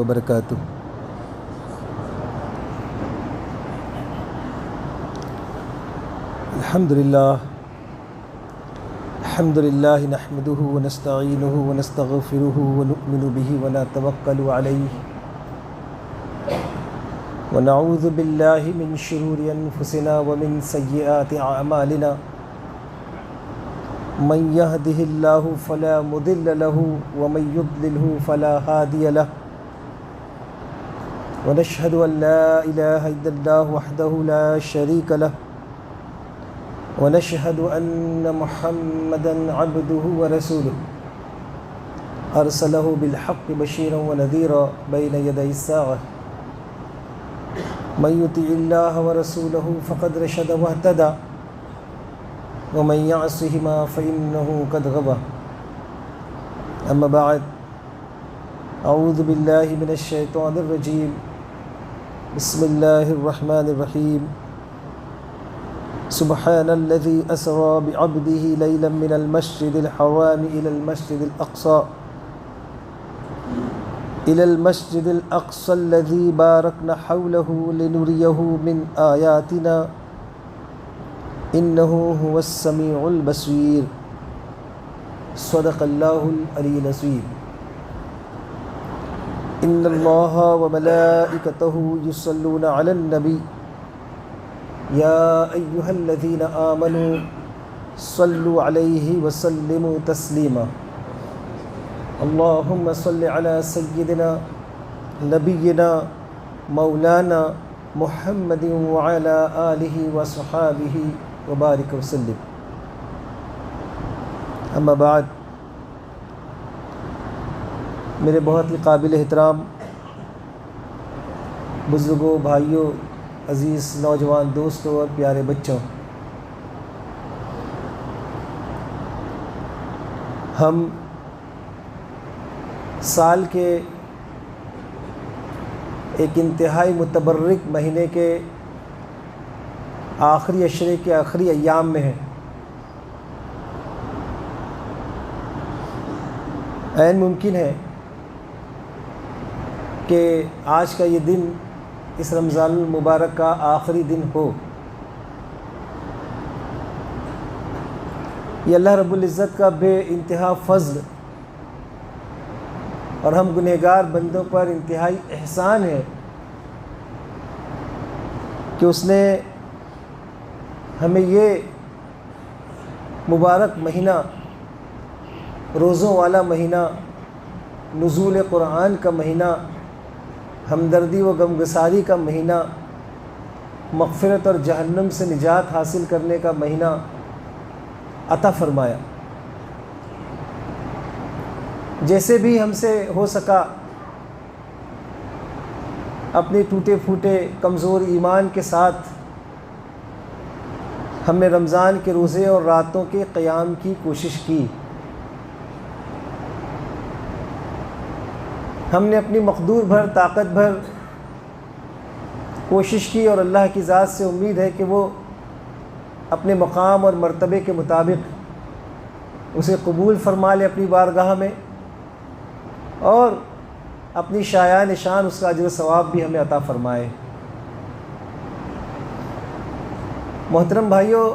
وبرکاتہ۔ الحمدللہ نحمده ونستعینه ونستغفره ونؤمن به ونتوکل علیہ ونعوذ باللہ من شرور انفسنا ومن سیئات اعمالنا من يهده الله فلا مضل له ومن يضلله فلا هادي له ونشهد أن لا إله إلا الله وحده لا شريك له ونشهد أن محمدًا عبده ورسوله أرسله بالحق بشيرا ونذيرا بين يدي الساعة من يطع الله ورسوله فقد رشد واهتدى ومن يعصهما فإنه قد غوى أما بعد أعوذ بالله من الشيطان الرجيم بسم الله الرحمن الرحيم سبحان الذي أسرى بعبده ليلا من المسجد الحرام إلى المسجد الأقصى الذي باركنا حوله لنريه من آياتنا إنه هو السميع البصير صدق الله العلي العظيم إن الله وملائكته يصلون على النبي يا أيها الذين آمنوا صلوا عليه وسلموا تسليما اللهم صل على سيدنا نبينا مولانا محمد وعلى آله وصحابه وبارك وسلم اما بعد، میرے بہت ہی قابل احترام بزرگوں، بھائیوں، عزیز نوجوان دوستوں اور پیارے بچوں، ہم سال کے ایک انتہائی متبرک مہینے کے آخری عشرے کے آخری ایام میں ہیں۔ عین ممکن ہے کہ آج کا یہ دن اس رمضان المبارک کا آخری دن ہو۔ یہ اللہ رب العزت کا بے انتہا فضل اور ہم گنہگار بندوں پر انتہائی احسان ہے کہ اس نے ہمیں یہ مبارک مہینہ، روزوں والا مہینہ، نزول قرآن کا مہینہ، ہمدردی و غمگساری کا مہینہ، مغفرت اور جہنم سے نجات حاصل کرنے کا مہینہ عطا فرمایا۔ جیسے بھی ہم سے ہو سکا اپنے ٹوٹے پھوٹے کمزور ایمان کے ساتھ ہم نے رمضان کے روزے اور راتوں کے قیام کی کوشش کی۔ ہم نے اپنی مقدور بھر طاقت بھر کوشش کی اور اللہ کی ذات سے امید ہے کہ وہ اپنے مقام اور مرتبے کے مطابق اسے قبول فرما لے اپنی بارگاہ میں، اور اپنی شایان شان اس کا اجر و ثواب بھی ہمیں عطا فرمائے۔ محترم بھائیوں،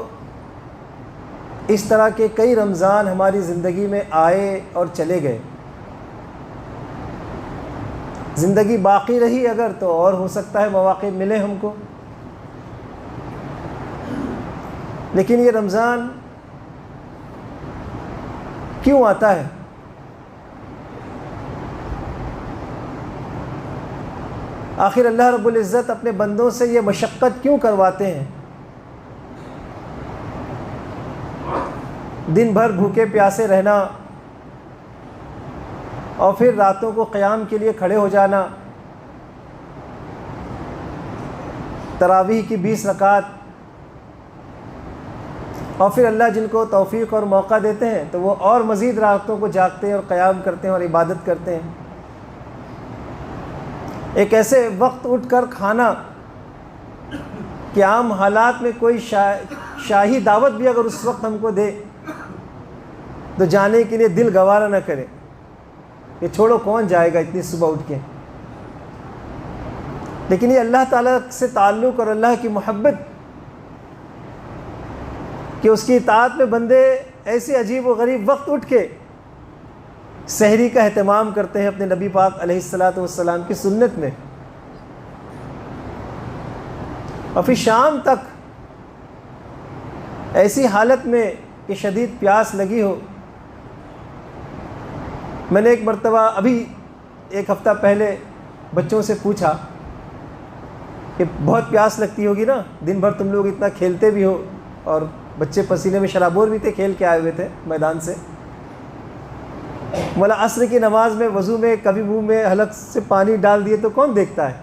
اس طرح کے کئی رمضان ہماری زندگی میں آئے اور چلے گئے۔ زندگی باقی رہی اگر تو اور ہو سکتا ہے مواقع ملے ہم کو، لیکن یہ رمضان کیوں آتا ہے؟ آخر اللہ رب العزت اپنے بندوں سے یہ مشقت کیوں کرواتے ہیں؟ دن بھر بھوکے پیاسے رہنا اور پھر راتوں کو قیام کے لیے کھڑے ہو جانا، تراویح کی 20 رکعات، اور پھر اللہ جن کو توفیق اور موقع دیتے ہیں تو وہ اور مزید راتوں کو جاگتے ہیں اور قیام کرتے ہیں اور عبادت کرتے ہیں۔ ایک ایسے وقت اٹھ کر کھانا کہ عام حالات میں کوئی شاہی دعوت بھی اگر اس وقت ہم کو دے تو جانے کے لیے دل گوارا نہ کرے کہ چھوڑو کون جائے گا اتنی صبح اٹھ کے۔ لیکن یہ اللہ تعالیٰ سے تعلق اور اللہ کی محبت کہ اس کی اطاعت میں بندے ایسے عجیب و غریب وقت اٹھ کے سحری کا اہتمام کرتے ہیں اپنے نبی پاک علیہ الصلاۃ والسلام کی سنت میں، اور پھر شام تک ایسی حالت میں کہ شدید پیاس لگی ہو۔ میں نے ایک مرتبہ ابھی ایک ہفتہ پہلے بچوں سے پوچھا کہ بہت پیاس لگتی ہوگی نا، دن بھر تم لوگ اتنا کھیلتے بھی ہو، اور بچے پسینے میں شرابور بھی تھے، کھیل کے آئے ہوئے تھے میدان سے۔ مولا عصر کی نماز میں وضو میں کبھی منہ میں حلق سے پانی ڈال دیے تو کون دیکھتا ہے؟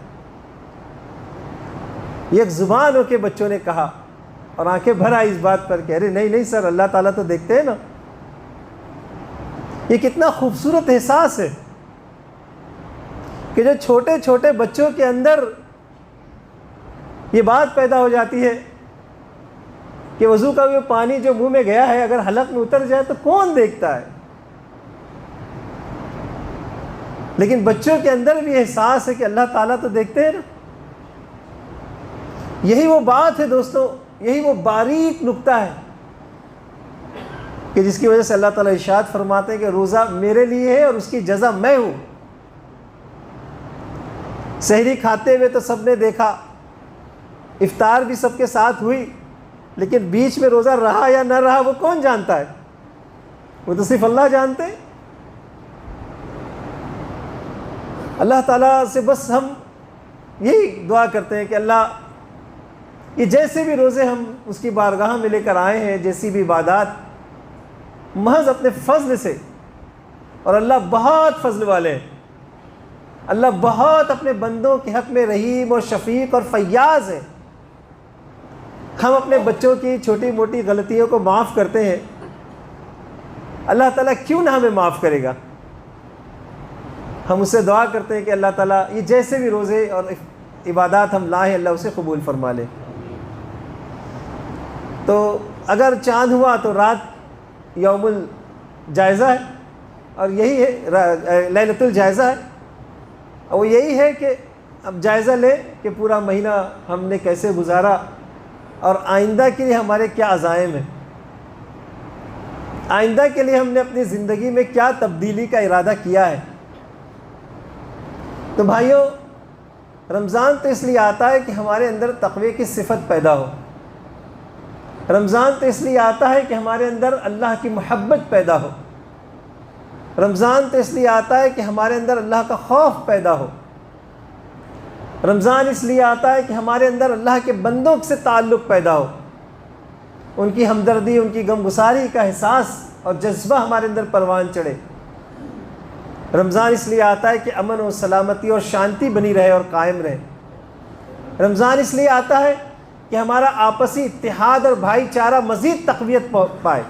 ایک زبان ہو کے بچوں نے کہا، اور آنکھیں بھر آئی اس بات پر کہ ارے نہیں سر، اللہ تعالیٰ تو دیکھتے ہیں نا۔ یہ کتنا خوبصورت احساس ہے کہ جو چھوٹے چھوٹے بچوں کے اندر یہ بات پیدا ہو جاتی ہے کہ وضو کا وہ پانی جو منہ میں گیا ہے اگر حلق میں اتر جائے تو کون دیکھتا ہے؟ لیکن بچوں کے اندر بھی احساس ہے کہ اللہ تعالیٰ تو دیکھتے ہیں نا۔ یہی وہ بات ہے دوستو، یہی وہ باریک نکتہ ہے کہ جس کی وجہ سے اللہ تعالیٰ ارشاد فرماتے ہیں کہ روزہ میرے لیے ہے اور اس کی جزا میں ہوں۔ سحری کھاتے ہوئے تو سب نے دیکھا، افطار بھی سب کے ساتھ ہوئی، لیکن بیچ میں روزہ رہا یا نہ رہا وہ کون جانتا ہے؟ وہ تو صرف اللہ جانتے ہیں۔ اللہ تعالیٰ سے بس ہم یہی دعا کرتے ہیں کہ اللہ یہ جیسے بھی روزے ہم اس کی بارگاہ میں لے کر آئے ہیں، جیسی بھی عبادات، محض اپنے فضل سے، اور اللہ بہت فضل والے ہیں، اللہ بہت اپنے بندوں کے حق میں رحیم اور شفیق اور فیاض ہے۔ ہم اپنے بچوں کی چھوٹی موٹی غلطیوں کو معاف کرتے ہیں، اللہ تعالیٰ کیوں نہ ہمیں معاف کرے گا؟ ہم اس سے دعا کرتے ہیں کہ اللہ تعالیٰ یہ جیسے بھی روزے اور عبادات ہم لائیں اللہ اسے قبول فرما لے۔ تو اگر چاند ہوا تو رات یوم الجائزہ ہے، اور یہی ہے لیلۃ الجائزہ ہے، اور وہ یہی ہے کہ اب جائزہ لے کہ پورا مہینہ ہم نے کیسے گزارا اور آئندہ کے لیے ہمارے کیا عزائم ہیں، آئندہ کے لیے ہم نے اپنی زندگی میں کیا تبدیلی کا ارادہ کیا ہے۔ تو بھائیوں، رمضان تو اس لیے آتا ہے کہ ہمارے اندر تقوی کی صفت پیدا ہو، رمضان تو اس لیے آتا ہے کہ ہمارے اندر اللہ کی محبت پیدا ہو، رمضان تو اس لیے آتا ہے کہ ہمارے اندر اللہ کا خوف پیدا ہو، رمضان اس لیے آتا ہے کہ ہمارے اندر اللہ کے بندوں سے تعلق پیدا ہو، ان کی ہمدردی، ان کی غمگساری کا احساس اور جذبہ ہمارے اندر پروان چڑھے۔ رمضان اس لیے آتا ہے کہ امن و سلامتی اور شانتی بنی رہے اور قائم رہے۔ رمضان اس لیے آتا ہے کہ ہمارا آپسی اتحاد اور بھائی چارہ مزید تقویت پائے،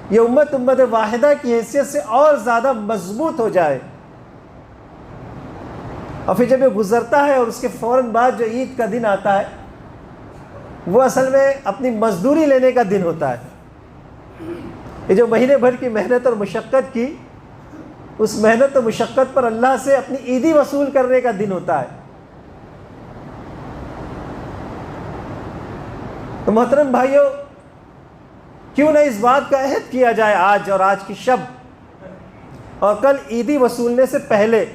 یہ امت واحدہ کی حیثیت سے اور زیادہ مضبوط ہو جائے۔ اور پھر جب یہ گزرتا ہے اور اس کے فوراً بعد جو عید کا دن آتا ہے وہ اصل میں اپنی مزدوری لینے کا دن ہوتا ہے۔ یہ جو مہینے بھر کی محنت اور مشقت کی، اس محنت و مشقت پر اللہ سے اپنی عیدی وصول کرنے کا دن ہوتا ہے۔ تو محترم بھائیوں، کیوں نہ اس بات کا عہد کیا جائے آج اور آج کی شب اور کل عیدی وصولنے سے پہلے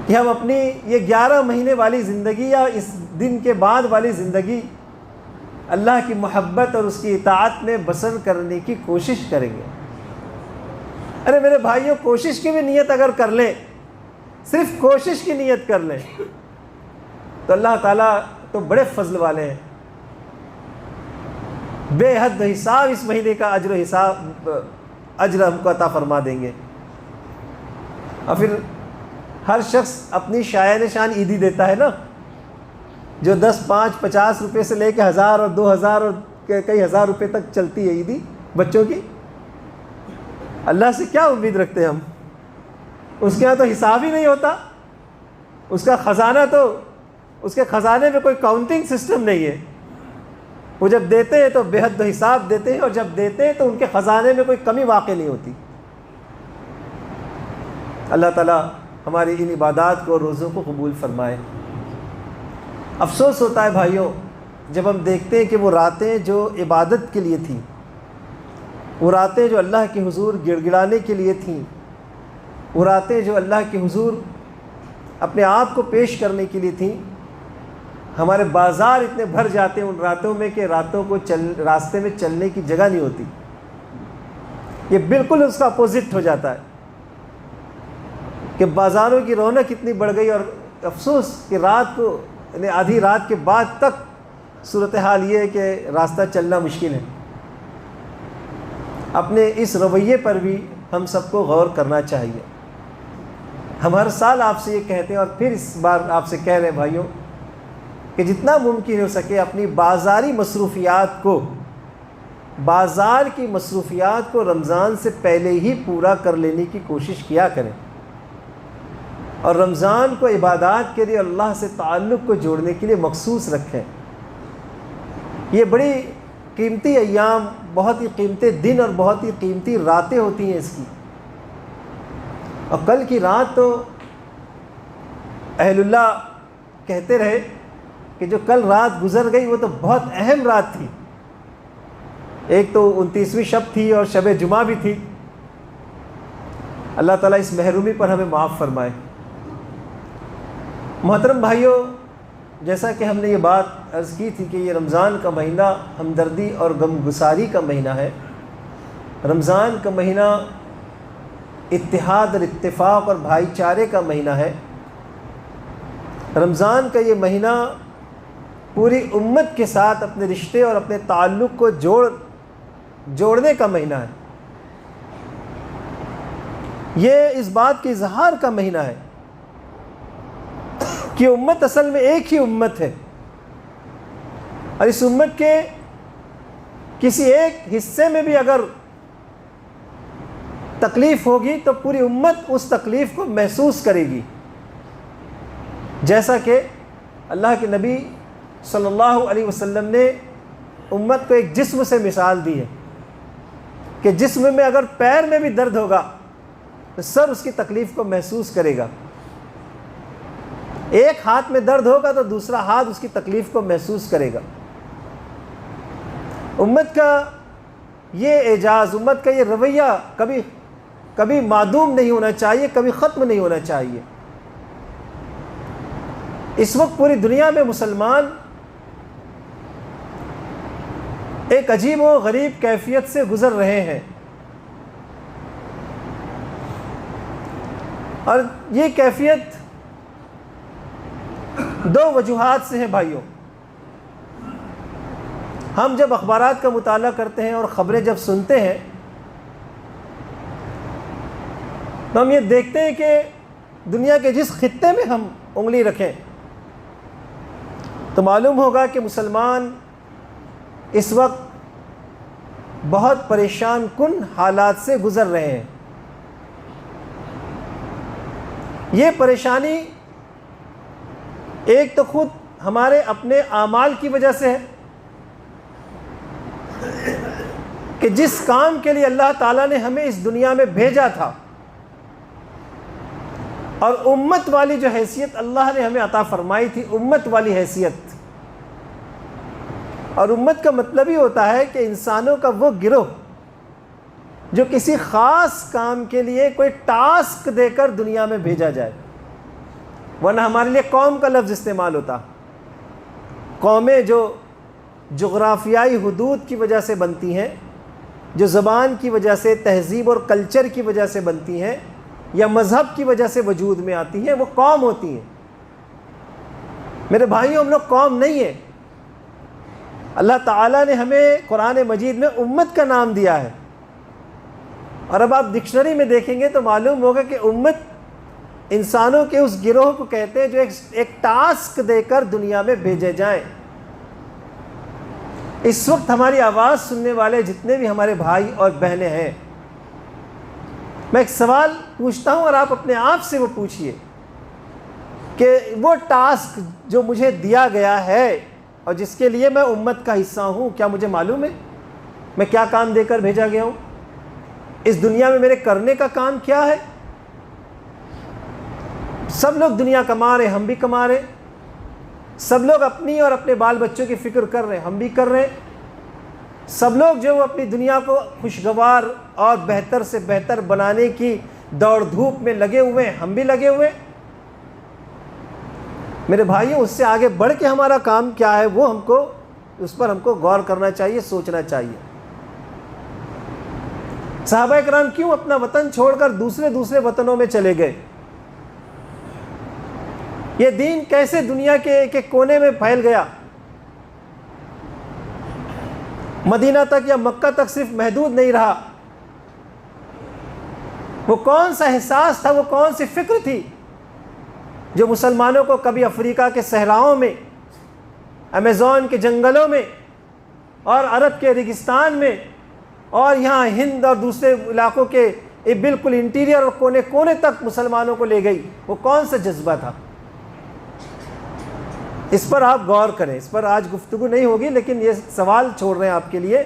کہ ہم اپنی یہ 11 مہینے والی زندگی یا اس دن کے بعد والی زندگی اللہ کی محبت اور اس کی اطاعت میں بسر کرنے کی کوشش کریں گے۔ ارے میرے بھائیوں، کوشش کی بھی نیت اگر کر لیں، صرف کوشش کی نیت کر لیں تو اللہ تعالیٰ تو بڑے فضل والے ہیں، بے حد حساب اس مہینے کا اجر ہم کو عطا فرما دیں گے۔ اور پھر ہر شخص اپنی شایان شان عیدی دیتا ہے نا، جو 10، 5، 50 روپے سے لے کے 1000 اور 2000 اور کئی ہزار روپے تک چلتی ہے عیدی بچوں کی۔ اللہ سے کیا امید رکھتے ہیں ہم؟ اس کے یہاں تو حساب ہی نہیں ہوتا، اس کا خزانہ تو، اس کے خزانے میں کوئی کاؤنٹنگ سسٹم نہیں ہے۔ وہ جب دیتے ہیں تو بے حد حساب دیتے ہیں، اور جب دیتے ہیں تو ان کے خزانے میں کوئی کمی واقع نہیں ہوتی۔ اللہ تعالیٰ ہماری ان عبادات کو اور روزوں کو قبول فرمائے۔ افسوس ہوتا ہے بھائیوں جب ہم دیکھتے ہیں کہ وہ راتیں جو عبادت کے لیے تھیں، وہ راتیں جو اللہ کے حضور گڑ گڑانے کے لیے تھیں، وہ راتیں جو اللہ کے حضور اپنے آپ کو پیش کرنے کے لیے تھیں، ہمارے بازار اتنے بھر جاتے ہیں ان راتوں میں کہ راتوں کو راستے میں چلنے کی جگہ نہیں ہوتی۔ یہ بالکل اس کا اپوزٹ ہو جاتا ہے کہ بازاروں کی رونق اتنی بڑھ گئی، اور افسوس کہ رات کو یعنی آدھی رات کے بعد تک صورتحال یہ ہے کہ راستہ چلنا مشکل ہے۔ اپنے اس رویے پر بھی ہم سب کو غور کرنا چاہیے۔ ہم ہر سال آپ سے یہ کہتے ہیں اور پھر اس بار آپ سے کہہ رہے ہیں بھائیوں کہ جتنا ممکن ہو سکے اپنی بازاری مصروفیات کو، بازار کی مصروفیات کو رمضان سے پہلے ہی پورا کر لینے کی کوشش کیا کریں، اور رمضان کو عبادات کے لیے اللہ سے تعلق کو جوڑنے کے لیے مخصوص رکھیں۔ یہ بڑی قیمتی ایام، بہت ہی قیمتی دن اور بہت ہی قیمتی راتیں ہوتی ہیں اس کی۔ اور کل کی رات تو اہل اللہ کہتے رہے کہ جو کل رات گزر گئی وہ تو بہت اہم رات تھی۔ ایک تو 29ویں شب تھی اور شب جمعہ بھی تھی۔ اللہ تعالیٰ اس محرومی پر ہمیں معاف فرمائے۔ محترم بھائیوں، جیسا کہ ہم نے یہ بات عرض کی تھی کہ یہ رمضان کا مہینہ ہمدردی اور غم گساری کا مہینہ ہے۔ رمضان کا مہینہ اتحاد اور اتفاق اور بھائی چارے کا مہینہ ہے۔ رمضان کا یہ مہینہ پوری امت کے ساتھ اپنے رشتے اور اپنے تعلق کو جوڑنے کا مہینہ ہے۔ یہ اس بات کے اظہار کا مہینہ ہے کہ امت اصل میں ایک ہی امت ہے، اور اس امت کے کسی ایک حصے میں بھی اگر تکلیف ہوگی تو پوری امت اس تکلیف کو محسوس کرے گی۔ جیسا کہ اللہ کے نبی صلی اللہ علیہ وسلم نے امت کو ایک جسم سے مثال دی ہے کہ جسم میں اگر پیر میں بھی درد ہوگا تو سر اس کی تکلیف کو محسوس کرے گا۔ ایک ہاتھ میں درد ہوگا تو دوسرا ہاتھ اس کی تکلیف کو محسوس کرے گا۔ امت کا یہ اعجاز، امت کا یہ رویہ کبھی معدوم نہیں ہونا چاہیے، کبھی ختم نہیں ہونا چاہیے۔ اس وقت پوری دنیا میں مسلمان ایک عجیب و غریب کیفیت سے گزر رہے ہیں، اور یہ کیفیت دو وجوہات سے ہے بھائیوں۔ ہم جب اخبارات کا مطالعہ کرتے ہیں اور خبریں جب سنتے ہیں تو ہم یہ دیکھتے ہیں کہ دنیا کے جس خطے میں ہم انگلی رکھیں تو معلوم ہوگا کہ مسلمان اس وقت بہت پریشان کن حالات سے گزر رہے ہیں۔ یہ پریشانی ایک تو خود ہمارے اپنے اعمال کی وجہ سے ہے کہ جس کام کے لیے اللہ تعالیٰ نے ہمیں اس دنیا میں بھیجا تھا اور امت والی جو حیثیت اللہ نے ہمیں عطا فرمائی تھی، امت والی حیثیت، اور امت کا مطلب ہی ہوتا ہے کہ انسانوں کا وہ گروہ جو کسی خاص کام کے لیے کوئی ٹاسک دے کر دنیا میں بھیجا جائے، ورنہ ہمارے لیے قوم کا لفظ استعمال ہوتا۔ قومیں جو جغرافیائی حدود کی وجہ سے بنتی ہیں، جو زبان کی وجہ سے، تہذیب اور کلچر کی وجہ سے بنتی ہیں، یا مذہب کی وجہ سے وجود میں آتی ہیں، وہ قوم ہوتی ہیں۔ میرے بھائیوں، ہم لوگ قوم نہیں ہیں۔ اللہ تعالیٰ نے ہمیں قرآن مجید میں امت کا نام دیا ہے، اور اب آپ ڈکشنری میں دیکھیں گے تو معلوم ہوگا کہ امت انسانوں کے اس گروہ کو کہتے ہیں جو ایک ٹاسک دے کر دنیا میں بھیجے جائیں۔ اس وقت ہماری آواز سننے والے جتنے بھی ہمارے بھائی اور بہنیں ہیں، میں ایک سوال پوچھتا ہوں اور آپ اپنے آپ سے وہ پوچھئے کہ وہ ٹاسک جو مجھے دیا گیا ہے اور جس کے لیے میں امت کا حصہ ہوں، کیا مجھے معلوم ہے میں کیا کام دے کر بھیجا گیا ہوں؟ اس دنیا میں میرے کرنے کا کام کیا ہے؟ سب لوگ دنیا کما رہے، ہم بھی کما رہے، سب لوگ اپنی اور اپنے بال بچوں کی فکر کر رہے ہیں، ہم بھی کر رہے ہیں، سب لوگ جو اپنی دنیا کو خوشگوار اور بہتر سے بہتر بنانے کی دوڑ دھوپ میں لگے ہوئے ہیں، ہم بھی لگے ہوئے ہیں۔ میرے بھائیوں، اس سے آگے بڑھ کے ہمارا کام کیا ہے، وہ اس پر ہم کو غور کرنا چاہیے، سوچنا چاہیے۔ صحابہ کرام کیوں اپنا وطن چھوڑ کر دوسرے وطنوں میں چلے گئے؟ یہ دین کیسے دنیا کے ایک ایک کونے میں پھیل گیا؟ مدینہ تک یا مکہ تک صرف محدود نہیں رہا۔ وہ کون سا احساس تھا، وہ کون سی فکر تھی جو مسلمانوں کو کبھی افریقہ کے صحراؤں میں، امیزون کے جنگلوں میں، اور عرب کے ریگستان میں، اور یہاں ہند اور دوسرے علاقوں کے بالکل انٹیریئر اور کونے کونے تک مسلمانوں کو لے گئی؟ وہ کون سا جذبہ تھا؟ اس پر آپ غور کریں۔ اس پر آج گفتگو نہیں ہوگی، لیکن یہ سوال چھوڑ رہے ہیں آپ کے لیے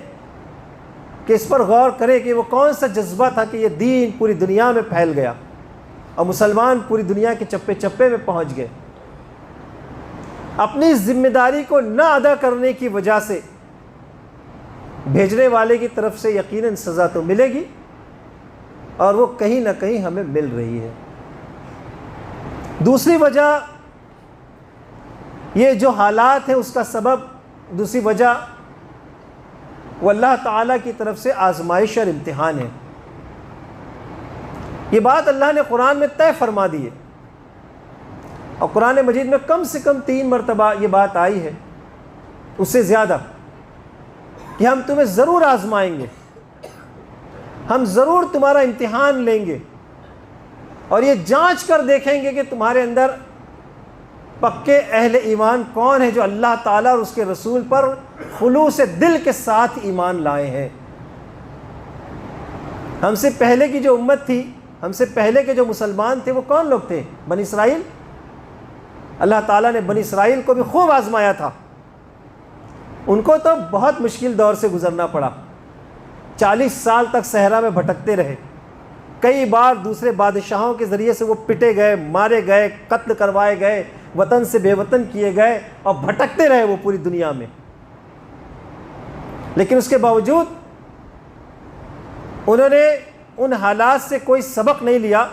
کہ اس پر غور کریں کہ وہ کون سا جذبہ تھا کہ یہ دین پوری دنیا میں پھیل گیا اور مسلمان پوری دنیا کے چپے چپے میں پہنچ گئے۔ اپنی ذمہ داری کو نہ ادا کرنے کی وجہ سے بھیجنے والے کی طرف سے یقیناً سزا تو ملے گی، اور وہ کہیں نہ کہیں ہمیں مل رہی ہے۔ دوسری وجہ یہ جو حالات ہیں اس کا سبب، دوسری وجہ وہ اللہ تعالیٰ کی طرف سے آزمائش اور امتحان ہے۔ یہ بات اللہ نے قرآن میں طے فرما دی ہے، اور قرآن مجید میں کم سے کم 3 مرتبہ یہ بات آئی ہے، اس سے زیادہ، کہ ہم تمہیں ضرور آزمائیں گے، ہم ضرور تمہارا امتحان لیں گے، اور یہ جانچ کر دیکھیں گے کہ تمہارے اندر پکے اہل ایمان کون ہیں جو اللہ تعالیٰ اور اس کے رسول پر خلوص دل کے ساتھ ایمان لائے ہیں۔ ہم سے پہلے کی جو امت تھی، ہم سے پہلے کے جو مسلمان تھے، وہ کون لوگ تھے؟ بنی اسرائیل۔ اللہ تعالیٰ نے بنی اسرائیل کو بھی خوب آزمایا تھا۔ ان کو تو بہت مشکل دور سے گزرنا پڑا، 40 سال تک صحرا میں بھٹکتے رہے، کئی بار دوسرے بادشاہوں کے ذریعے سے وہ پٹے گئے، مارے گئے، قتل کروائے گئے، وطن سے بے وطن کیے گئے، اور بھٹکتے رہے وہ پوری دنیا میں۔ لیکن اس کے باوجود انہوں نے ان حالات سے کوئی سبق نہیں لیا،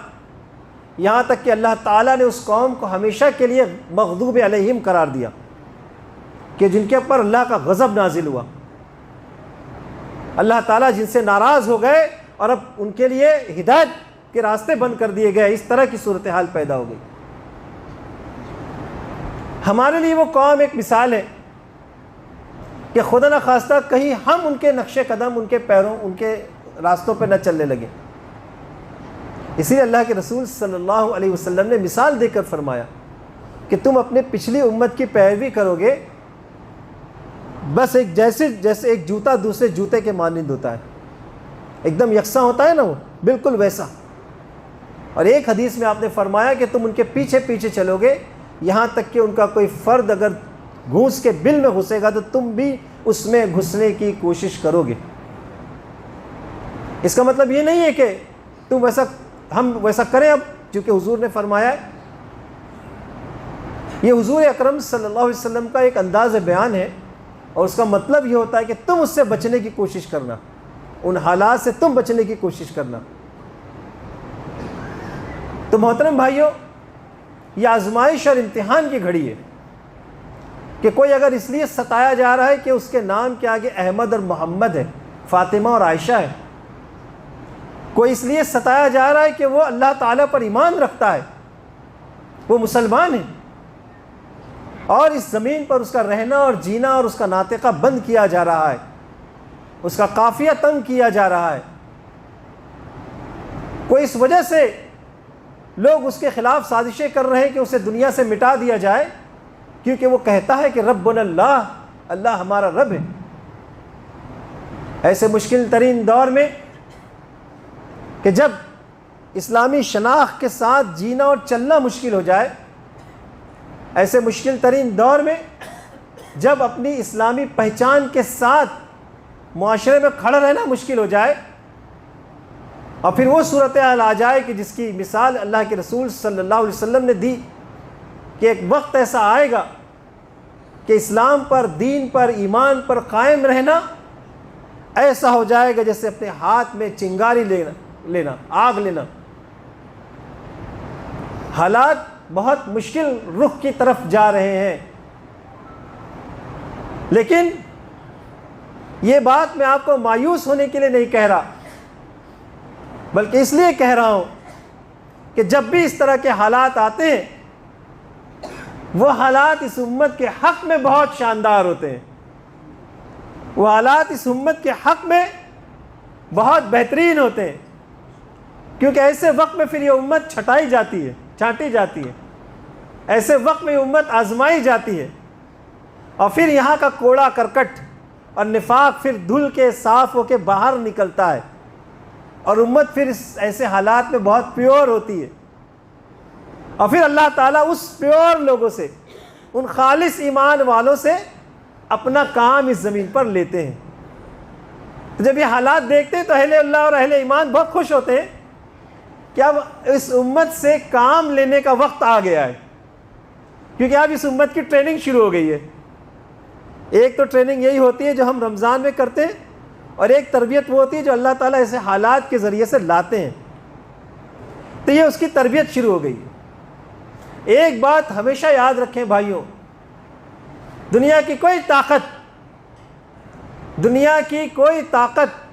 یہاں تک کہ اللہ تعالیٰ نے اس قوم کو ہمیشہ کے لیے مغضوب علیہم قرار دیا، کہ جن کے اوپر اللہ کا غضب نازل ہوا، اللہ تعالیٰ جن سے ناراض ہو گئے، اور اب ان کے لیے ہدایت کے راستے بند کر دیے گئے۔ اس طرح کی صورتحال پیدا ہو گئی۔ ہمارے لیے وہ قوم ایک مثال ہے کہ خدا نخواستہ کہیں ہم ان کے نقش قدم، ان کے پیروں، ان کے راستوں پہ نہ چلنے لگے۔ اسی لیے اللہ کے رسول صلی اللہ علیہ وسلم نے مثال دے کر فرمایا کہ تم اپنے پچھلی امت کی پیروی کرو گے، بس ایک جیسے ایک جوتا دوسرے جوتے کے مانند ہوتا ہے، ایک دم یکساں ہوتا ہے نا، وہ بالکل ویسا۔ اور ایک حدیث میں آپ نے فرمایا کہ تم ان کے پیچھے پیچھے چلو گے، یہاں تک کہ ان کا کوئی فرد اگر گھوس کے بل میں گھسے گا تو تم بھی اس میں گھسنے کی کوشش کرو گے۔ اس کا مطلب یہ نہیں ہے کہ ہم ویسا کریں اب، چونکہ حضور نے فرمایا ہے۔ یہ حضور اکرم صلی اللہ علیہ وسلم کا ایک انداز بیان ہے، اور اس کا مطلب یہ ہوتا ہے کہ تم اس سے بچنے کی کوشش کرنا، ان حالات سے تم بچنے کی کوشش کرنا۔ تو محترم بھائیوں، یہ آزمائش اور امتحان کی گھڑی ہے کہ کوئی اگر اس لیے ستایا جا رہا ہے کہ اس کے نام کے آگے احمد اور محمد ہے، فاطمہ اور عائشہ ہے، کوئی اس لیے ستایا جا رہا ہے کہ وہ اللہ تعالیٰ پر ایمان رکھتا ہے، وہ مسلمان ہے، اور اس زمین پر اس کا رہنا اور جینا اور اس کا ناطقہ بند کیا جا رہا ہے، اس کا قافیہ تنگ کیا جا رہا ہے، کوئی اس وجہ سے لوگ اس کے خلاف سازشیں کر رہے ہیں کہ اسے دنیا سے مٹا دیا جائے، کیونکہ وہ کہتا ہے کہ ربنا اللہ، اللہ ہمارا رب ہے۔ ایسے مشکل ترین دور میں کہ جب اسلامی شناخت کے ساتھ جینا اور چلنا مشکل ہو جائے، ایسے مشکل ترین دور میں جب اپنی اسلامی پہچان کے ساتھ معاشرے میں کھڑا رہنا مشکل ہو جائے، اور پھر وہ صورتحال آ جائے کہ جس کی مثال اللہ کے رسول صلی اللہ علیہ وسلم نے دی کہ ایک وقت ایسا آئے گا کہ اسلام پر، دین پر، ایمان پر قائم رہنا ایسا ہو جائے گا جیسے اپنے ہاتھ میں چنگاری لینا، آگ لینا۔ حالات بہت مشکل رخ کی طرف جا رہے ہیں، لیکن یہ بات میں آپ کو مایوس ہونے کے لیے نہیں کہہ رہا، بلکہ اس لیے کہہ رہا ہوں کہ جب بھی اس طرح کے حالات آتے ہیں وہ حالات اس امت کے حق میں بہت شاندار ہوتے ہیں، وہ حالات اس امت کے حق میں بہت بہترین ہوتے ہیں، کیونکہ ایسے وقت میں پھر یہ امت چھانٹی جاتی ہے، ایسے وقت میں یہ امت آزمائی جاتی ہے، اور پھر یہاں کا کوڑا کرکٹ اور نفاق پھر دھل کے صاف ہو کے باہر نکلتا ہے، اور امت پھر ایسے حالات میں بہت پیور ہوتی ہے، اور پھر اللہ تعالیٰ اس پیور لوگوں سے، ان خالص ایمان والوں سے اپنا کام اس زمین پر لیتے ہیں۔ تو جب یہ حالات دیکھتے ہیں تو اہل اللہ اور اہل ایمان بہت خوش ہوتے ہیں کہ اب اس امت سے کام لینے کا وقت آ گیا ہے، کیونکہ اب اس امت کی ٹریننگ شروع ہو گئی ہے۔ ایک تو ٹریننگ یہی ہوتی ہے جو ہم رمضان میں کرتے ہیں، اور ایک تربیت وہ ہوتی ہے جو اللہ تعالیٰ ایسے حالات کے ذریعے سے لاتے ہیں، تو یہ اس کی تربیت شروع ہو گئی ہے۔ ایک بات ہمیشہ یاد رکھیں بھائیوں، دنیا کی کوئی طاقت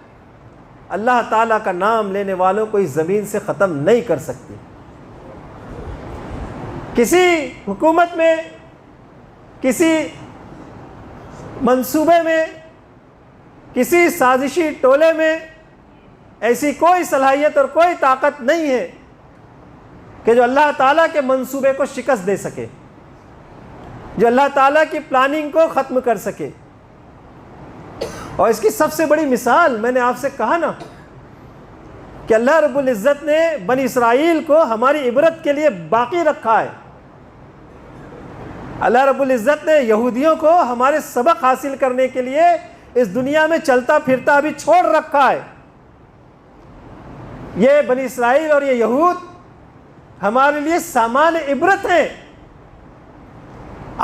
اللہ تعالیٰ کا نام لینے والوں کو اس زمین سے ختم نہیں کر سکتی۔ کسی حکومت میں، کسی منصوبے میں، کسی سازشی ٹولے میں ایسی کوئی صلاحیت اور کوئی طاقت نہیں ہے کہ جو اللہ تعالیٰ کے منصوبے کو شکست دے سکے، جو اللہ تعالیٰ کی پلاننگ کو ختم کر سکے۔ اور اس کی سب سے بڑی مثال میں نے آپ سے کہا نا کہ اللہ رب العزت نے بنی اسرائیل کو ہماری عبرت کے لیے باقی رکھا ہے، اللہ رب العزت نے یہودیوں کو ہمارے سبق حاصل کرنے کے لیے اس دنیا میں چلتا پھرتا ابھی چھوڑ رکھا ہے۔ یہ بنی اسرائیل اور یہ یہود ہمارے لیے سامان عبرت ہیں۔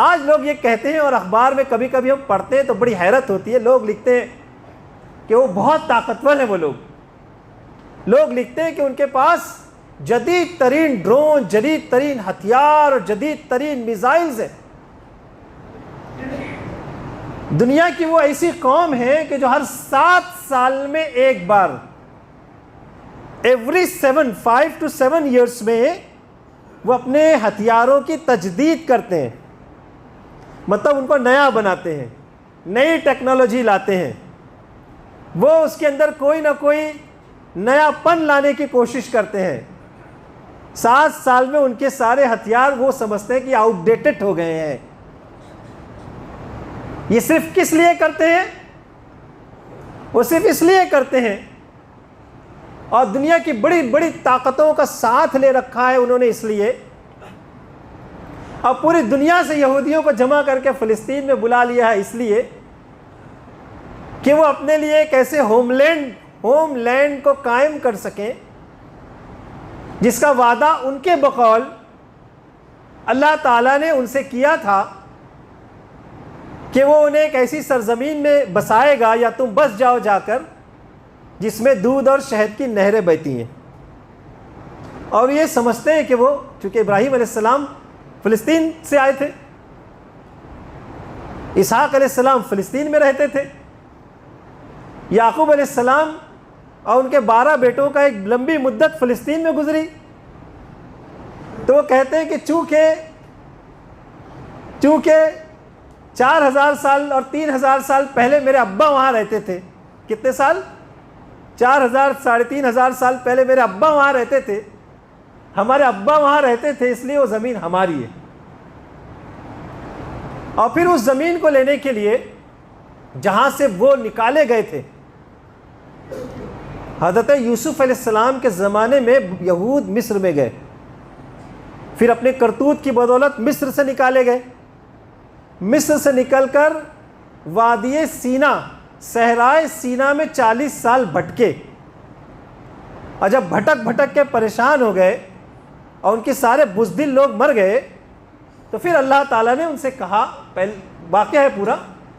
آج لوگ یہ کہتے ہیں، اور اخبار میں کبھی کبھی ہم پڑھتے ہیں تو بڑی حیرت ہوتی ہے، لوگ لکھتے ہیں کہ وہ بہت طاقتور ہیں، وہ لوگ لکھتے ہیں کہ ان کے پاس جدید ترین ڈرون، جدید ترین ہتھیار اور جدید ترین میزائلز ہیں۔ دنیا کی وہ ایسی قوم ہے کہ جو ہر 7 سال میں ایک بار، ایوری 5 to 7 years میں وہ اپنے ہتھیاروں کی تجدید کرتے ہیں، مطلب ان کو نیا بناتے ہیں، نئی ٹیکنالوجی لاتے ہیں، وہ اس کے اندر کوئی نہ کوئی نیا پن لانے کی کوشش کرتے ہیں۔ 7 سال میں ان کے سارے ہتھیار وہ سمجھتے ہیں کہ آؤٹ ڈیٹڈ ہو گئے ہیں۔ یہ صرف کس لیے کرتے ہیں؟ وہ صرف اس لیے کرتے ہیں، اور دنیا کی بڑی بڑی طاقتوں کا ساتھ لے رکھا ہے انہوں نے اس لیے، اور پوری دنیا سے یہودیوں کو جمع کر کے فلسطین میں بلا لیا ہے اس لیے کہ وہ اپنے لیے ایک ایسے ہوم لینڈ کو قائم کر سکیں جس کا وعدہ ان کے بقول اللہ تعالیٰ نے ان سے کیا تھا کہ وہ انہیں ایک ایسی سرزمین میں بسائے گا، یا تم بس جاؤ جا کر، جس میں دودھ اور شہد کی نہریں بہتی ہیں۔ اور یہ سمجھتے ہیں کہ وہ، چونکہ ابراہیم علیہ السلام فلسطین سے آئے تھے، اسحاق علیہ السلام فلسطین میں رہتے تھے، یعقوب علیہ السلام اور ان کے 12 بیٹوں کا ایک لمبی مدت فلسطین میں گزری، تو وہ کہتے ہیں کہ چونکہ 4000 سال اور 3000 سال پہلے میرے ابا وہاں رہتے تھے۔ کتنے سال؟ 4000 3500 سال پہلے میرے ابا وہاں رہتے تھے، ہمارے ابا وہاں رہتے تھے، اس لیے وہ زمین ہماری ہے۔ اور پھر اس زمین کو لینے کے لیے جہاں سے وہ نکالے گئے تھے، حضرت یوسف علیہ السلام کے زمانے میں یہود مصر میں گئے، پھر اپنے کرتوت کی بدولت مصر سے نکالے گئے، مصر سے نکل کر وادی سینا، صحرائے سینا میں 40 سال بھٹکے، اور جب بھٹک بھٹک کے پریشان ہو گئے اور ان کے سارے بزدل لوگ مر گئے تو پھر اللہ تعالیٰ نے ان سے کہا، واقعہ ہے پورا،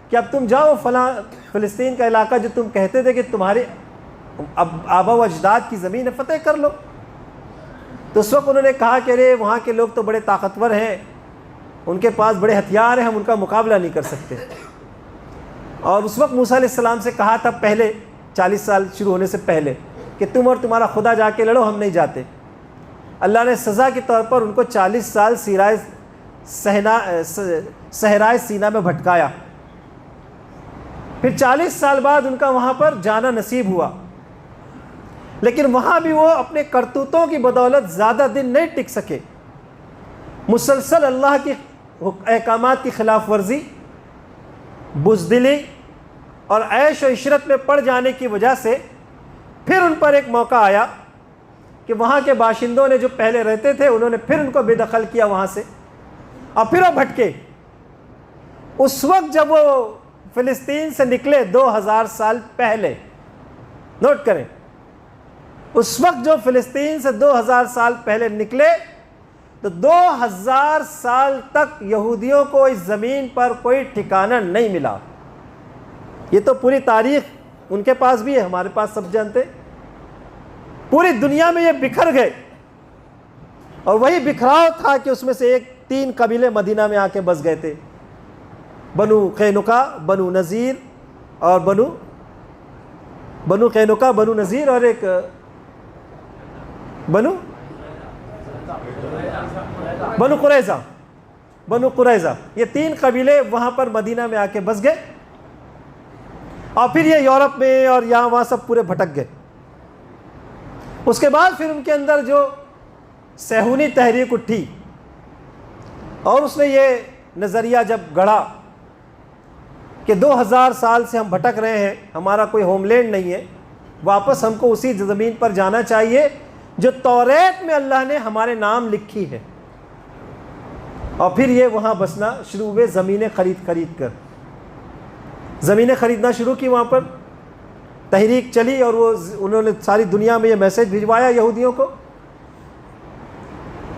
کہ اب تم جاؤ فلاں فلسطین کا علاقہ جو تم کہتے تھے کہ تمہارے آبا و اجداد کی زمین ہے، فتح کر لو۔ تو اس وقت انہوں نے کہا کہ ارے وہاں کے لوگ تو بڑے طاقتور ہیں، ان کے پاس بڑے ہتھیار ہیں، ہم ان کا مقابلہ نہیں کر سکتے۔ اور اس وقت موسیٰ علیہ السلام سے کہا تھا پہلے 40 سال شروع ہونے سے پہلے کہ تم اور تمہارا خدا جا کے لڑو، ہم نہیں جاتے۔ اللہ نے سزا کے طور پر ان کو 40 سال صحرائے سینا میں بھٹکایا۔ پھر 40 سال بعد ان کا وہاں پر جانا نصیب ہوا، لیکن وہاں بھی وہ اپنے کرتوتوں کی بدولت زیادہ دن نہیں ٹک سکے۔ مسلسل اللہ کی احکامات کی خلاف ورزی، بزدلی اور عیش و عشرت میں پڑ جانے کی وجہ سے پھر ان پر ایک موقع آیا کہ وہاں کے باشندوں نے جو پہلے رہتے تھے انہوں نے پھر ان کو بے دخل کیا وہاں سے، اور پھر وہ بھٹکے۔ اس وقت جب وہ فلسطین سے نکلے 2000 سال پہلے، نوٹ کریں، اس وقت جو فلسطین سے 2000 سال پہلے نکلے تو 2000 سال تک یہودیوں کو اس زمین پر کوئی ٹھکانہ نہیں ملا۔ یہ تو پوری تاریخ ان کے پاس بھی ہے، ہمارے پاس سب جانتے، پوری دنیا میں یہ بکھر گئے۔ اور وہی بکھراؤ تھا کہ اس میں سے 3 قبیلے مدینہ میں آ کے بس گئے تھے، بنو قینقاع، بنو نذیر اور بنو قینقاع، بنو نذیر اور ایک بنو قریظہ۔ یہ 3 قبیلے وہاں پر مدینہ میں آ کے بس گئے، اور پھر یہ یورپ میں اور یہاں وہاں سب پورے بھٹک گئے۔ اس کے بعد پھر ان کے اندر جو صہیونی تحریک اٹھی اور اس نے یہ نظریہ جب گڑھا کہ 2000 سال سے ہم بھٹک رہے ہیں، ہمارا کوئی ہوم لینڈ نہیں ہے، واپس ہم کو اسی زمین پر جانا چاہیے جو توریت میں اللہ نے ہمارے نام لکھی ہے۔ اور پھر یہ وہاں بسنا شروع ہوئے، زمینیں خرید کر زمینیں خریدنا شروع کی، وہاں پر تحریک چلی اور انہوں نے ساری دنیا میں یہ میسج بھجوایا یہودیوں کو،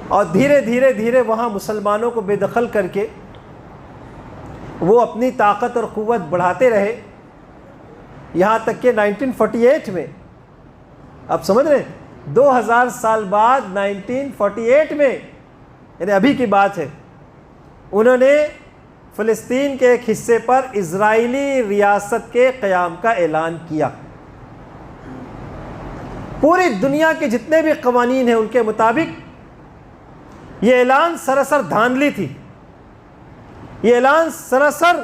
اور دھیرے دھیرے وہاں مسلمانوں کو بے دخل کر کے وہ اپنی طاقت اور قوت بڑھاتے رہے، یہاں تک کہ 1948 میں، آپ سمجھ رہے ہیں 2000 سال بعد 1948 میں، یعنی ابھی کی بات ہے، انہوں نے فلسطین کے ایک حصے پر اسرائیلی ریاست کے قیام کا اعلان کیا۔ پوری دنیا کے جتنے بھی قوانین ہیں ان کے مطابق یہ اعلان سراسر دھاندلی تھی، یہ اعلان سراسر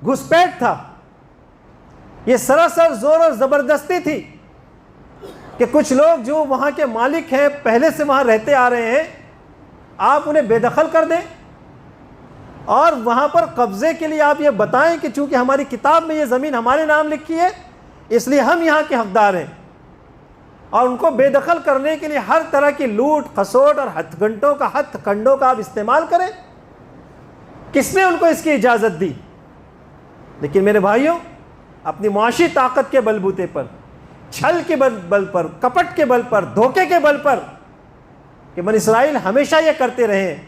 گھسپیٹ تھا، یہ سراسر زور اور زبردستی تھی کہ کچھ لوگ جو وہاں کے مالک ہیں، پہلے سے وہاں رہتے آ رہے ہیں، آپ انہیں بے دخل کر دیں اور وہاں پر قبضے کے لیے آپ یہ بتائیں کہ چونکہ ہماری کتاب میں یہ زمین ہمارے نام لکھی ہے اس لیے ہم یہاں کے حقدار ہیں، اور ان کو بے دخل کرنے کے لیے ہر طرح کی لوٹ کھسوٹ اور ہتھ کنڈوں کا آپ استعمال کریں۔ کس نے ان کو اس کی اجازت دی؟ لیکن میرے بھائیوں، اپنی معاشی طاقت کے بلبوتے پر، چھل کے بل پر، کپٹ کے بل پر، دھوکے کے بل پر، کہ بنی اسرائیل ہمیشہ یہ کرتے رہے ہیں،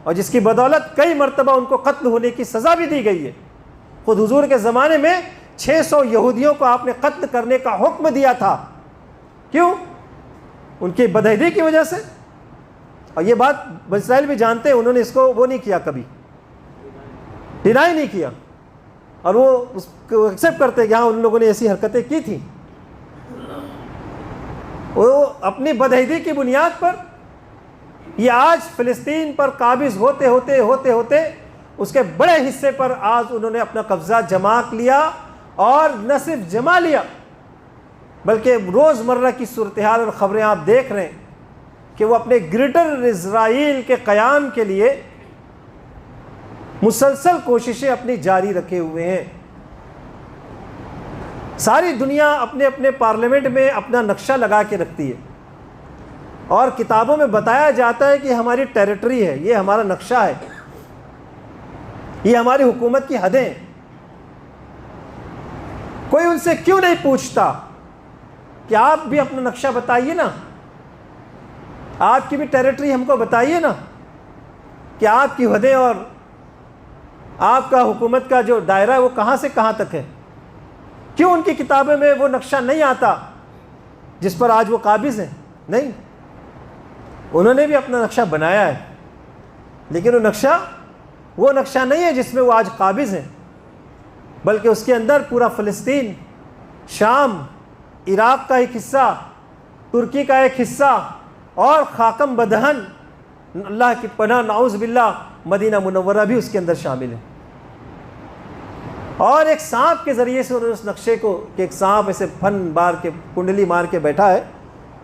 اور جس کی بدولت کئی مرتبہ ان کو قتل ہونے کی سزا بھی دی گئی ہے۔ خود حضور کے زمانے میں 600 یہودیوں کو آپ نے قتل کرنے کا حکم دیا تھا، کیوں؟ ان کی بدعہدی کی وجہ سے۔ اور یہ بات بنی اسرائیل بھی جانتے ہیں، انہوں نے اس کو وہ نہیں کیا، کبھی ڈینائی نہیں کیا، اور وہ اس کو ایکسیپٹ کرتے کہ ہاں ان لوگوں نے ایسی حرکتیں کی تھیں۔ وہ اپنی بدعہدی کی بنیاد پر یہ آج فلسطین پر قابض ہوتے ہوتے اس کے بڑے حصے پر آج انہوں نے اپنا قبضہ جما لیا، اور نہ صرف جما لیا بلکہ روزمرہ کی صورتحال اور خبریں آپ دیکھ رہے ہیں کہ وہ اپنے گریٹر اسرائیل کے قیام کے لیے مسلسل کوششیں اپنی جاری رکھے ہوئے ہیں۔ ساری دنیا اپنے اپنے پارلیمنٹ میں اپنا نقشہ لگا کے رکھتی ہے، اور کتابوں میں بتایا جاتا ہے کہ ہماری ٹیریٹری ہے، یہ ہمارا نقشہ ہے، یہ ہماری حکومت کی حدیں ہیں۔ کوئی ان سے کیوں نہیں پوچھتا کہ آپ بھی اپنا نقشہ بتائیے نا، آپ کی بھی ٹیریٹری ہم کو بتائیے نا، کہ آپ کی حدیں اور آپ کا حکومت کا جو دائرہ ہے وہ کہاں سے کہاں تک ہے۔ کیوں ان کی کتابیں میں وہ نقشہ نہیں آتا جس پر آج وہ قابض ہیں؟ نہیں، انہوں نے بھی اپنا نقشہ بنایا ہے، لیکن وہ نقشہ نہیں ہے جس میں وہ آج قابض ہیں، بلکہ اس کے اندر پورا فلسطین، شام، عراق کا ایک حصہ، ترکی کا ایک حصہ، اور خاکم بدہن، اللہ کی پناہ نعوذ باللہ، مدینہ منورہ بھی اس کے اندر شامل ہے۔ اور ایک سانپ کے ذریعے سے انہوں نے اس نقشے کو، کہ ایک سانپ ایسے پھن بار کے کنڈلی مار کے بیٹھا ہے،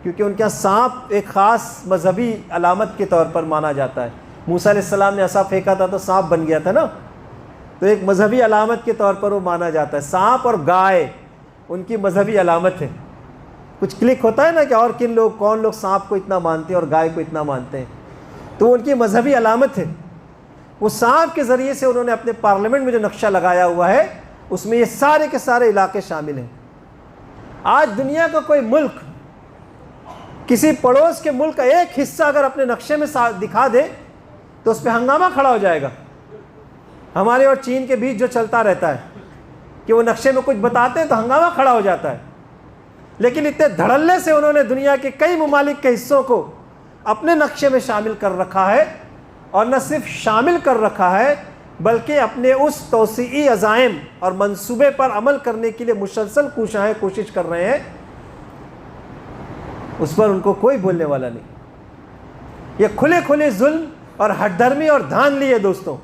کیونکہ ان کے یہاں سانپ ایک خاص مذہبی علامت کے طور پر مانا جاتا ہے۔ موسیٰ علیہ السلام نے عصا پھینکا تھا تو سانپ بن گیا تھا نا، تو ایک مذہبی علامت کے طور پر وہ مانا جاتا ہے۔ سانپ اور گائے ان کی مذہبی علامت ہے۔ کچھ کلک ہوتا ہے نا کہ اور کون لوگ سانپ کو اتنا مانتے ہیں اور گائے کو اتنا مانتے ہیں، تو ان کی مذہبی علامت ہے۔ وہ سانپ کے ذریعے سے انہوں نے اپنے پارلیمنٹ میں جو نقشہ لگایا ہوا ہے اس میں یہ سارے کے سارے علاقے شامل ہیں۔ آج دنیا کا کوئی ملک کسی پڑوس کے ملک کا ایک حصہ اگر اپنے نقشے میں دکھا دے تو اس پہ ہنگامہ کھڑا ہو جائے گا۔ ہمارے اور چین کے بیچ جو چلتا رہتا ہے کہ وہ نقشے میں کچھ بتاتے ہیں تو ہنگامہ کھڑا ہو جاتا ہے، لیکن اتنے دھڑلے سے انہوں نے دنیا کے کئی ممالک کے حصوں کو اپنے نقشے میں شامل کر رکھا ہے، اور نہ صرف شامل کر رکھا ہے بلکہ اپنے اس توسیعی عزائم اور منصوبے پر عمل کرنے کے لیے مسلسل کوشش کر رہے ہیں۔ اس پر ان کو کوئی بولنے والا نہیں۔ یہ کھلے کھلے ظلم اور ہٹ دھرمی اور دھاندلی ہے دوستوں۔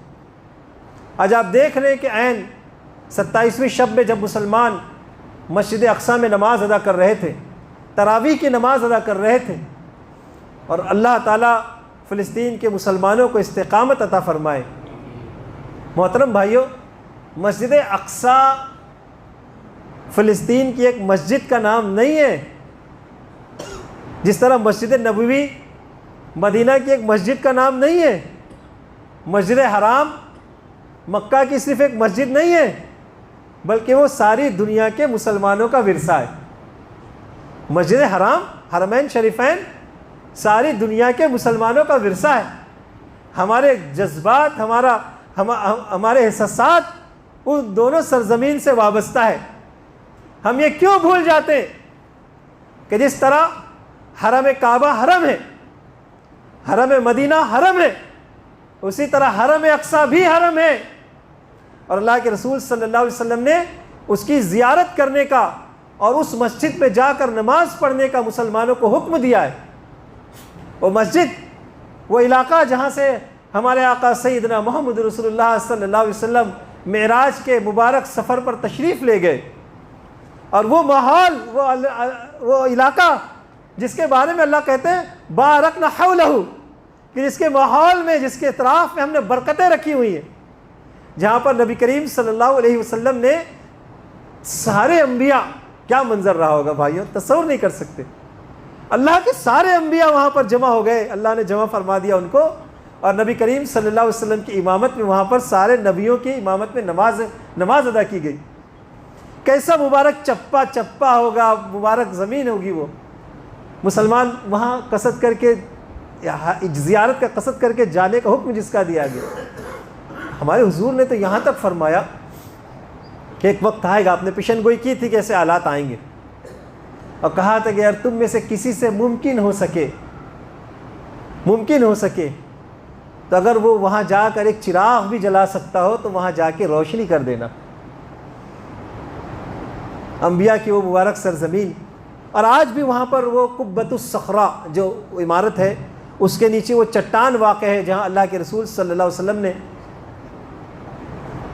آج آپ دیکھ رہے ہیں کہ عین 27ویں شب میں جب مسلمان مسجد اقصی میں نماز ادا کر رہے تھے، تراویح کی نماز ادا کر رہے تھے، اور اللہ تعالیٰ فلسطین کے مسلمانوں کو استقامت عطا فرمائے۔ محترم بھائیوں، مسجد اقصی فلسطین کی ایک مسجد کا نام نہیں ہے، جس طرح مسجد نبوی مدینہ کی ایک مسجد کا نام نہیں ہے۔ مسجد حرام مکہ کی صرف ایک مسجد نہیں ہے، بلکہ وہ ساری دنیا کے مسلمانوں کا ورثہ ہے۔ مسجد حرام، حرمین شریفین ساری دنیا کے مسلمانوں کا ورثہ ہے۔ ہمارے جذبات، ہمارے احساسات ان دونوں سرزمین سے وابستہ ہے۔ ہم یہ کیوں بھول جاتے ہیں کہ جس طرح حرم کعبہ حرم ہے، حرم مدینہ حرم ہے، اسی طرح حرم اقصی بھی حرم ہے، اور اللہ کے رسول صلی اللہ علیہ وسلم نے اس کی زیارت کرنے کا اور اس مسجد پہ جا کر نماز پڑھنے کا مسلمانوں کو حکم دیا ہے۔ وہ مسجد، وہ علاقہ جہاں سے ہمارے آقا سیدنا محمد رسول اللہ صلی اللہ علیہ وسلم معراج کے مبارک سفر پر تشریف لے گئے، اور وہ ماحول، وہ علاقہ جس کے بارے میں اللہ کہتے ہیں بارکنا حولہ، کہ جس کے ماحول میں، جس کے اطراف میں ہم نے برکتیں رکھی ہوئی ہیں، جہاں پر نبی کریم صلی اللہ علیہ وسلم نے سارے انبیاء، کیا منظر رہا ہوگا بھائیوں، تصور نہیں کر سکتے۔ اللہ کے سارے انبیاء وہاں پر جمع ہو گئے، اللہ نے جمع فرما دیا ان کو، اور نبی کریم صلی اللہ علیہ وسلم کی امامت میں وہاں پر سارے نبیوں کی امامت میں نماز ادا کی گئی۔ کیسا مبارک چپا چپا ہوگا، مبارک زمین ہوگی وہ۔ مسلمان وہاں قصد کر کے، زیارت کا قصد کر کے جانے کا حکم جس کا دیا گیا۔ ہمارے حضور نے تو یہاں تک فرمایا کہ ایک وقت آئے گا، آپ نے پیشن گوئی کی تھی کہ ایسے حالات آئیں گے، اور کہا تھا کہ یار تم میں سے کسی سے ممکن ہو سکے تو اگر وہ وہاں جا کر ایک چراغ بھی جلا سکتا ہو تو وہاں جا کے روشنی کر دینا۔ انبیاء کی وہ مبارک سرزمین، اور آج بھی وہاں پر وہ قبۃ الصخرہ جو عمارت ہے، اس کے نیچے وہ چٹان واقع ہے جہاں اللہ کے رسول صلی اللہ علیہ وسلم نے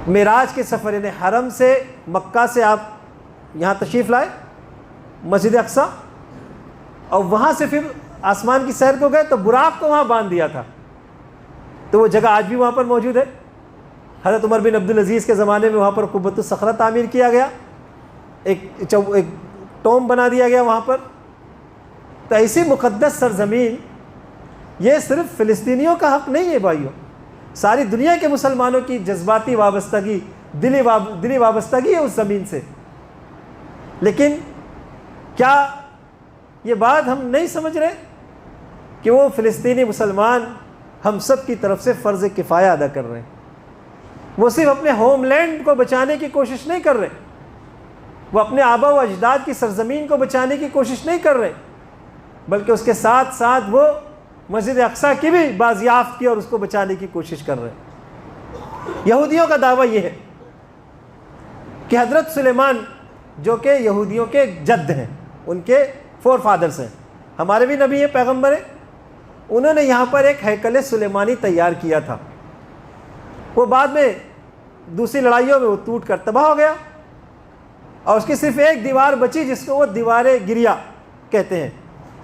معراج کے سفر، یعنی حرم سے، مکہ سے آپ یہاں تشریف لائے مسجد اقصی، اور وہاں سے پھر آسمان کی سیر کو گئے تو براق کو وہاں باندھ دیا تھا، تو وہ جگہ آج بھی وہاں پر موجود ہے۔ حضرت عمر بن عبدالعزیز کے زمانے میں وہاں پر قبۃ الصخرہ تعمیر کیا گیا، ایک ٹوم بنا دیا گیا وہاں پر۔ تو ایسی مقدس سرزمین، یہ صرف فلسطینیوں کا حق نہیں ہے بھائیوں، ساری دنیا کے مسلمانوں کی جذباتی وابستگی، دلی وابستگی ہے اس زمین سے۔ لیکن کیا یہ بات ہم نہیں سمجھ رہے کہ وہ فلسطینی مسلمان ہم سب کی طرف سے فرض کفایہ ادا کر رہے ہیں. وہ صرف اپنے ہوم لینڈ کو بچانے کی کوشش نہیں کر رہے, وہ اپنے آبا و اجداد کی سرزمین کو بچانے کی کوشش نہیں کر رہے, بلکہ اس کے ساتھ ساتھ وہ مسجد اقصیٰ کی بھی بازیافت کی اور اس کو بچانے کی کوشش کر رہے ہیں. یہودیوں کا دعویٰ یہ ہے کہ حضرت سلیمان جو کہ یہودیوں کے جد ہیں, ان کے فور فادرز ہیں, ہمارے بھی نبی ہیں, پیغمبر ہیں, انہوں نے یہاں پر ایک ہیکل سلیمانی تیار کیا تھا. وہ بعد میں دوسری لڑائیوں میں وہ ٹوٹ کر تباہ ہو گیا اور اس کی صرف ایک دیوار بچی جس کو وہ دیوار گریا کہتے ہیں.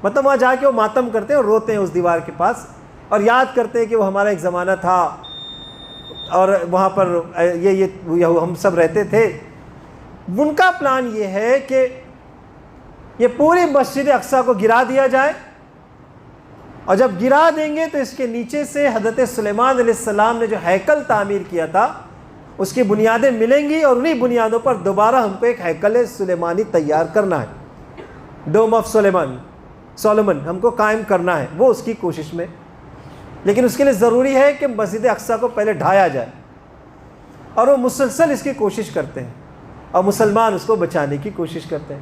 مطلب وہاں جا کے وہ ماتم کرتے ہیں اور روتے ہیں اس دیوار کے پاس اور یاد کرتے ہیں کہ وہ ہمارا ایک زمانہ تھا اور وہاں پر یہ ہم سب رہتے تھے. ان کا پلان یہ ہے کہ یہ پوری مسجد اقصیٰ کو گرا دیا جائے اور جب گرا دیں گے تو اس کے نیچے سے حضرت سلیمان علیہ السلام نے جو ہیکل تعمیر کیا تھا اس کی بنیادیں ملیں گی اور انہی بنیادوں پر دوبارہ ہم کو ایک ہیکل سلیمانی تیار کرنا ہے. ڈوم آف سولومن ہم کو قائم کرنا ہے, وہ اس کی کوشش میں. لیکن اس کے لیے ضروری ہے کہ مسجد اقصیٰ کو پہلے ڈھایا جائے اور وہ مسلسل اس کی کوشش کرتے ہیں اور مسلمان اس کو بچانے کی کوشش کرتے ہیں.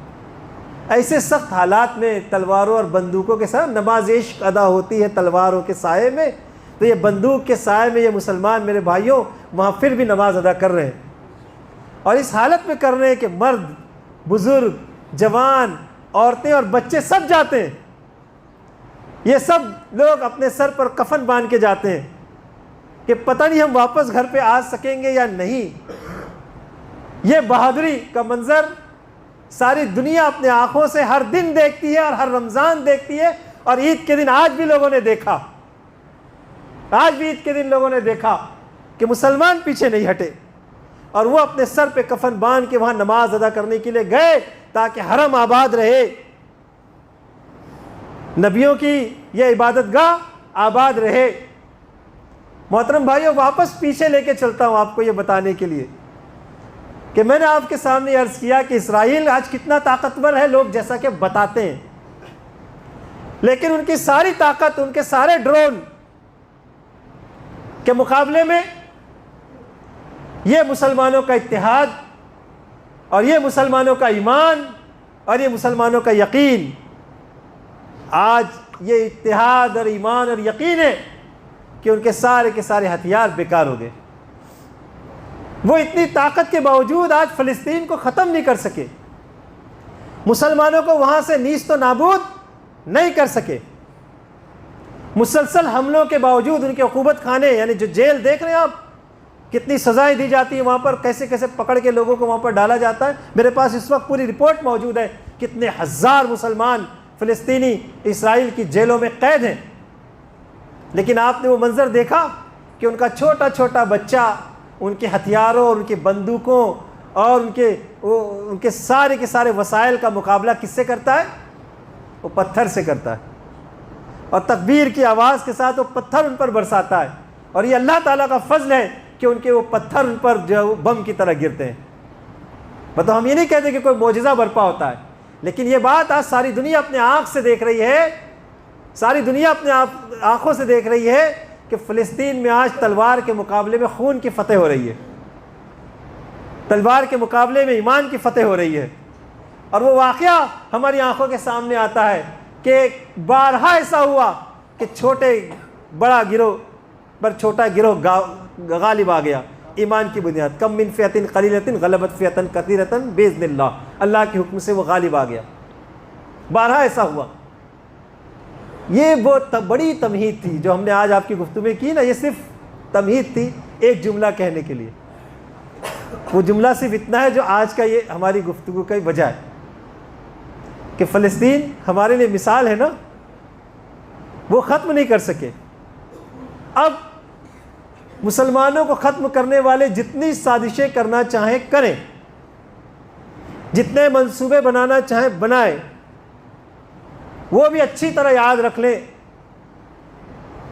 ایسے سخت حالات میں تلواروں اور بندوقوں کے ساتھ نماز عشق ادا ہوتی ہے تلواروں کے سائے میں, تو یہ بندوق کے سائے میں یہ مسلمان میرے بھائیوں وہاں پھر بھی نماز ادا کر رہے ہیں. اور اس حالت میں کر رہے ہیں کہ مرد, بزرگ, جوان, عورتیں اور بچے سب جاتے ہیں. یہ سب لوگ اپنے سر پر کفن باندھ کے جاتے ہیں کہ پتہ نہیں ہم واپس گھر پہ آ سکیں گے یا نہیں. یہ بہادری کا منظر ساری دنیا اپنے آنکھوں سے ہر دن دیکھتی ہے اور ہر رمضان دیکھتی ہے, اور عید کے دن آج بھی لوگوں نے دیکھا, آج بھی عید کے دن لوگوں نے دیکھا کہ مسلمان پیچھے نہیں ہٹے اور وہ اپنے سر پہ کفن باندھ کے وہاں نماز ادا کرنے کے لیے گئے تاکہ حرم آباد رہے, نبیوں کی یہ عبادت گاہ آباد رہے. محترم بھائیوں, واپس پیچھے لے کے چلتا ہوں آپ کو یہ بتانے کے لیے کہ میں نے آپ کے سامنے عرض کیا کہ اسرائیل آج کتنا طاقتور ہے لوگ جیسا کہ بتاتے ہیں, لیکن ان کی ساری طاقت, ان کے سارے ڈرون کے مقابلے میں یہ مسلمانوں کا اتحاد اور یہ مسلمانوں کا ایمان اور یہ مسلمانوں کا یقین, آج یہ اتحاد اور ایمان اور یقین ہے کہ ان کے سارے ہتھیار بیکار ہو گئے. وہ اتنی طاقت کے باوجود آج فلسطین کو ختم نہیں کر سکے, مسلمانوں کو وہاں سے نیست و نابود نہیں کر سکے. مسلسل حملوں کے باوجود ان کے عقوبت خانے یعنی جو جیل دیکھ رہے ہیں آپ, کتنی سزائیں دی جاتی ہیں وہاں پر, کیسے کیسے پکڑ کے لوگوں کو وہاں پر ڈالا جاتا ہے. میرے پاس اس وقت پوری رپورٹ موجود ہے کتنے ہزار مسلمان فلسطینی اسرائیل کی جیلوں میں قید ہیں. لیکن آپ نے وہ منظر دیکھا کہ ان کا چھوٹا چھوٹا بچہ ان کے ہتھیاروں اور ان کی بندوقوں اور ان کے سارے وسائل کا مقابلہ کس سے کرتا ہے؟ وہ پتھر سے کرتا ہے, اور تکبیر کی آواز کے ساتھ وہ پتھر ان پر برساتا ہے. اور یہ اللہ تعالیٰ کا فضل ہے کہ ان کے وہ پتھر ان پر جو بم کی طرح گرتے ہیں. مطلب ہم یہ نہیں کہتے کہ کوئی معجزہ برپا ہوتا ہے, لیکن یہ بات آج ساری دنیا اپنے آنکھ سے دیکھ رہی ہے, ساری دنیا اپنے آنکھوں سے دیکھ رہی ہے کہ فلسطین میں آج تلوار کے مقابلے میں خون کی فتح ہو رہی ہے, تلوار کے مقابلے میں ایمان کی فتح ہو رہی ہے. اور وہ واقعہ ہماری آنکھوں کے سامنے آتا ہے کہ بارہا ایسا ہوا کہ چھوٹے بڑا گروہ پر چھوٹا گروہ غالب آ گیا. ایمان کی بنیاد, کم من فئۃ قلیلۃ غلبت فئۃ کثیرۃ باذن اللہ, اللہ کے حکم سے وہ غالب آ گیا. بارہا ایسا ہوا. یہ وہ بڑی تمہید تھی جو ہم نے آج آپ کی گفتگو میں کی نا, یہ صرف تمہید تھی ایک جملہ کہنے کے لیے. وہ جملہ صرف اتنا ہے جو آج کا یہ ہماری گفتگو کا وجہ ہے کہ فلسطین ہمارے لیے مثال ہے نا, وہ ختم نہیں کر سکے. اب مسلمانوں کو ختم کرنے والے جتنی سازشیں کرنا چاہیں کریں, جتنے منصوبے بنانا چاہیں بنائیں, وہ بھی اچھی طرح یاد رکھ لیں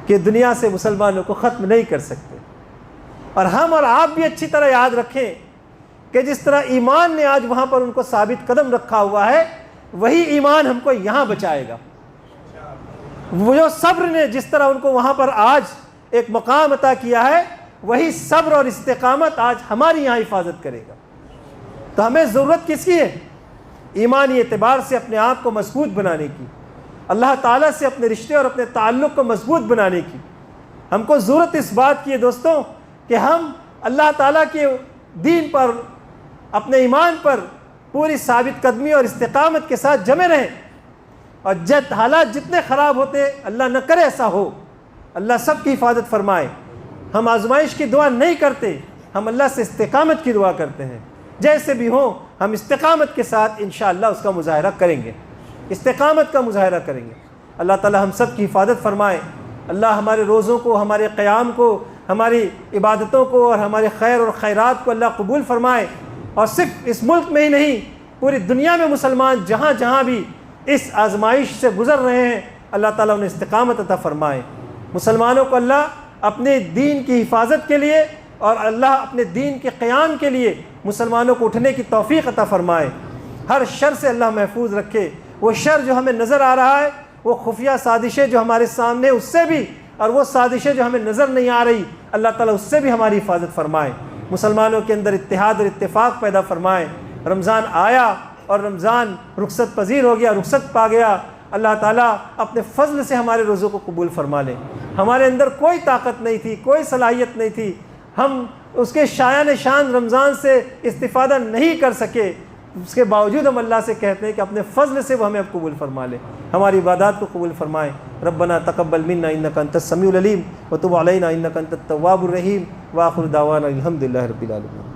کہ دنیا سے مسلمانوں کو ختم نہیں کر سکتے. اور ہم اور آپ بھی اچھی طرح یاد رکھیں کہ جس طرح ایمان نے آج وہاں پر ان کو ثابت قدم رکھا ہوا ہے, وہی ایمان ہم کو یہاں بچائے گا. وہ جو صبر نے جس طرح ان کو وہاں پر آج ایک مقام عطا کیا ہے، وہی صبر اور استقامت آج ہماری یہاں حفاظت کرے گا. تو ہمیں ضرورت کس کی ہے؟ ایمانی اعتبار سے اپنے آپ کو مضبوط بنانے کی، اللہ تعالیٰ سے اپنے رشتے اور اپنے تعلق کو مضبوط بنانے کی. ہم کو ضرورت اس بات کی ہے دوستوں کہ ہم اللہ تعالیٰ کے دین پر، اپنے ایمان پر پوری ثابت قدمی اور استقامت کے ساتھ جمے رہیں. اور حالات جتنے خراب ہوتے، اللہ نہ کرے ایسا ہو، اللہ سب کی حفاظت فرمائے. ہم آزمائش کی دعا نہیں کرتے، ہم اللہ سے استقامت کی دعا کرتے ہیں. جیسے بھی ہوں ہم استقامت کے ساتھ انشاءاللہ اس کا مظاہرہ کریں گے، استقامت کا مظاہرہ کریں گے. اللہ تعالی ہم سب کی حفاظت فرمائے. اللہ ہمارے روزوں کو، ہمارے قیام کو، ہماری عبادتوں کو اور ہمارے خیر اور خیرات کو اللہ قبول فرمائے. اور صرف اس ملک میں ہی نہیں، پوری دنیا میں مسلمان جہاں جہاں بھی اس آزمائش سے گزر رہے ہیں، اللہ تعالیٰ انہیں استقامت عطا فرمائے. مسلمانوں کو اللہ اپنے دین کی حفاظت کے لیے اور اللہ اپنے دین کے قیام کے لیے مسلمانوں کو اٹھنے کی توفیق عطا فرمائے. ہر شر سے اللہ محفوظ رکھے. وہ شر جو ہمیں نظر آ رہا ہے، وہ خفیہ سازشیں جو ہمارے سامنے، اس سے بھی، اور وہ سازشیں جو ہمیں نظر نہیں آ رہی، اللہ تعالیٰ اس سے بھی ہماری حفاظت فرمائے. مسلمانوں کے اندر اتحاد اور اتفاق پیدا فرمائے. رمضان آیا اور رمضان رخصت پذیر ہو گیا، رخصت پا گیا. اللہ تعالیٰ اپنے فضل سے ہمارے روزوں کو قبول فرما لے. ہمارے اندر کوئی طاقت نہیں تھی، کوئی صلاحیت نہیں تھی، ہم اس کے شایان شان رمضان سے استفادہ نہیں کر سکے. اس کے باوجود ہم اللہ سے کہتے ہیں کہ اپنے فضل سے وہ ہمیں اب قبول فرما لے، ہماری عبادات کو قبول فرمائے. ربنا تقبل منا انک انت السمیع العلیم وتب علینا انک انت التواب الرحیم. وآخر دعوانا الحمد للہ رب العالمین.